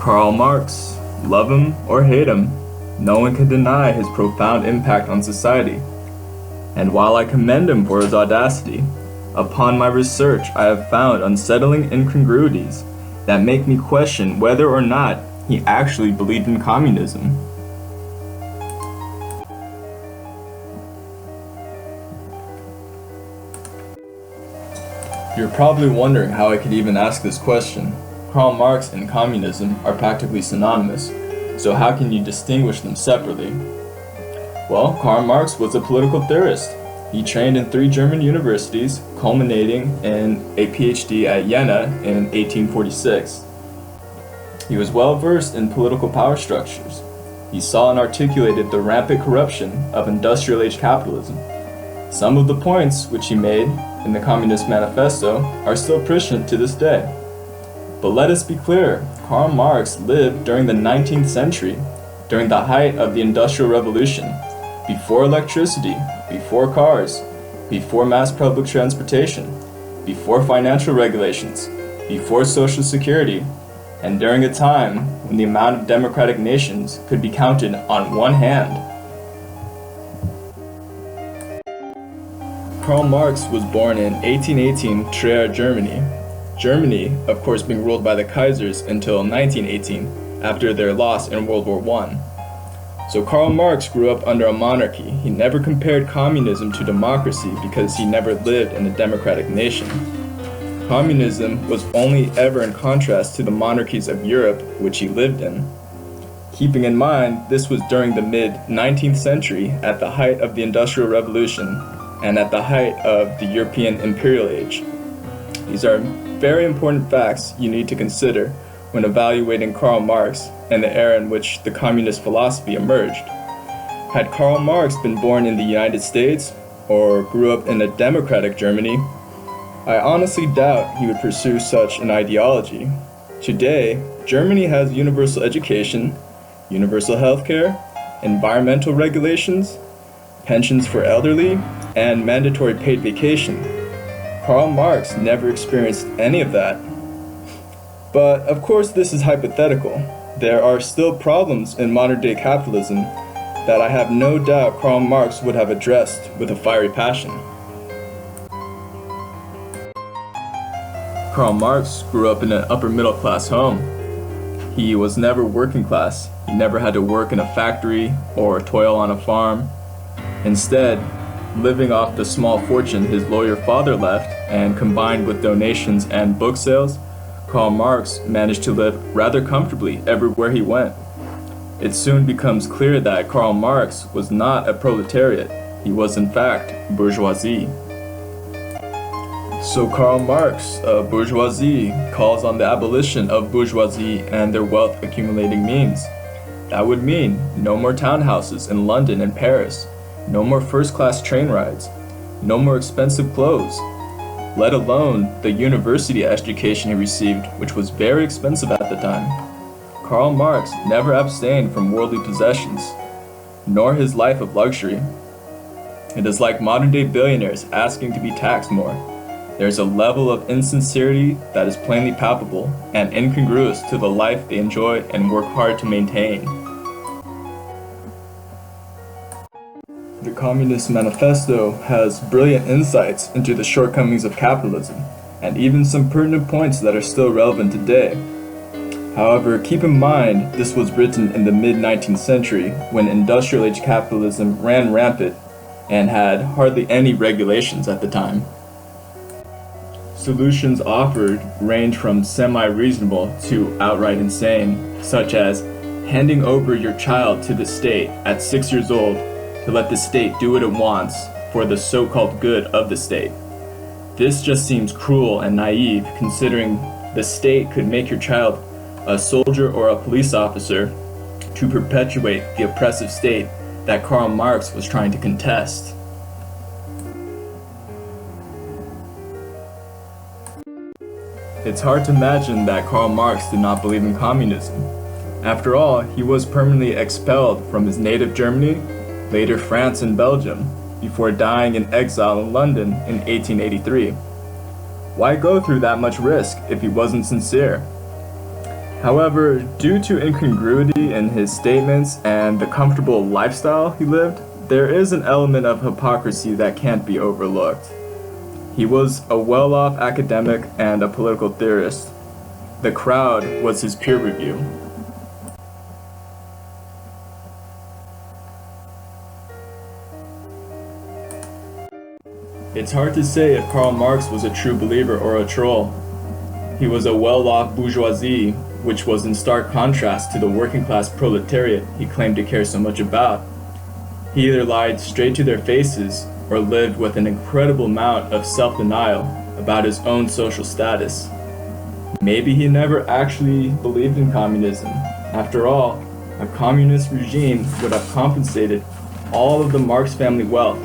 Karl Marx, love him or hate him, no one can deny his profound impact on society. And while I commend him for his audacity, upon my research I have found unsettling incongruities that make me question whether or not he actually believed in communism. You're probably wondering how I could even ask this question. Karl Marx and communism are practically synonymous, so how can you distinguish them separately? Well, Karl Marx was a political theorist. He trained in 3 German universities, culminating in a PhD at Jena in 1846. He was well versed in political power structures. He saw and articulated the rampant corruption of industrial age capitalism. Some of the points which he made in the Communist Manifesto are still prescient to this day. But let us be clear, Karl Marx lived during the 19th century, during the height of the Industrial Revolution, before electricity, before cars, before mass public transportation, before financial regulations, before social security, and during a time when the amount of democratic nations could be counted on one hand. Karl Marx was born in 1818 Trier, Germany. Germany, of course, being ruled by the Kaisers until 1918, after their loss in World War I. So Karl Marx grew up under a monarchy. He never compared communism to democracy because he never lived in a democratic nation. Communism was only ever in contrast to the monarchies of Europe, which he lived in. Keeping in mind, this was during the mid-19th century, at the height of the Industrial Revolution, and at the height of the European Imperial Age. These are very important facts you need to consider when evaluating Karl Marx and the era in which the communist philosophy emerged. Had Karl Marx been born in the United States or grew up in a democratic Germany, I honestly doubt he would pursue such an ideology. Today, Germany has universal education, universal healthcare, environmental regulations, pensions for elderly, and mandatory paid vacation. Karl Marx never experienced any of that. But of course this is hypothetical. There are still problems in modern-day capitalism that I have no doubt Karl Marx would have addressed with a fiery passion. Karl Marx grew up in an upper-middle-class home. He was never working class. He never had to work in a factory or toil on a farm. Instead, living off the small fortune his lawyer father left, and combined with donations and book sales, Karl Marx managed to live rather comfortably everywhere he went. It soon becomes clear that Karl Marx was not a proletariat. He was in fact bourgeoisie. So Karl Marx, a bourgeoisie, calls on the abolition of bourgeoisie and their wealth accumulating means. That would mean no more townhouses in London and Paris, no more first-class train rides, no more expensive clothes, let alone the university education he received, which was very expensive at the time. Karl Marx never abstained from worldly possessions, nor his life of luxury. It is like modern-day billionaires asking to be taxed more. There is a level of insincerity that is plainly palpable and incongruous to the life they enjoy and work hard to maintain. The Communist Manifesto has brilliant insights into the shortcomings of capitalism, and even some pertinent points that are still relevant today. However, keep in mind this was written in the mid-19th century when industrial age capitalism ran rampant and had hardly any regulations at the time. Solutions offered range from semi-reasonable to outright insane, such as handing over your child to the state at 6 years old to let the state do what it wants for the so-called good of the state. This just seems cruel and naive, considering the state could make your child a soldier or a police officer to perpetuate the oppressive state that Karl Marx was trying to contest. It's hard to imagine that Karl Marx did not believe in communism. After all, he was permanently expelled from his native Germany, later France and Belgium, before dying in exile in London in 1883. Why go through that much risk if he wasn't sincere? However, due to incongruity in his statements and the comfortable lifestyle he lived, there is an element of hypocrisy that can't be overlooked. He was a well-off academic and a political theorist. The crowd was his peer review. It's hard to say if Karl Marx was a true believer or a troll. He was a well-off bourgeoisie, which was in stark contrast to the working-class proletariat he claimed to care so much about. He either lied straight to their faces or lived with an incredible amount of self-denial about his own social status. Maybe he never actually believed in communism. After all, a communist regime would have compensated all of the Marx family wealth,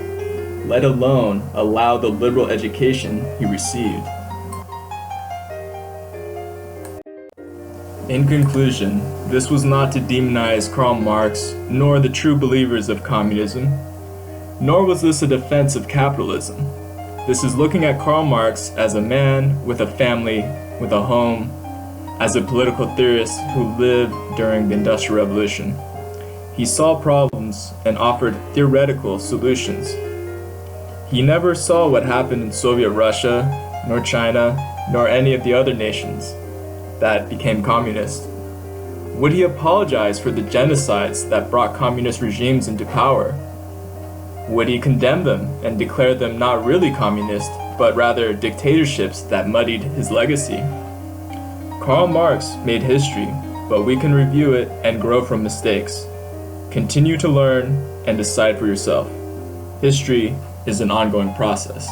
let alone allow the liberal education he received. In conclusion, this was not to demonize Karl Marx nor the true believers of communism, nor was this a defense of capitalism. This is looking at Karl Marx as a man with a family, with a home, as a political theorist who lived during the Industrial Revolution. He saw problems and offered theoretical solutions. He never saw what happened in Soviet Russia, nor China, nor any of the other nations that became communist. Would he apologize for the genocides that brought communist regimes into power? Would he condemn them and declare them not really communist, but rather dictatorships that muddied his legacy? Karl Marx made history, but we can review it and grow from mistakes. Continue to learn and decide for yourself. History is an ongoing process.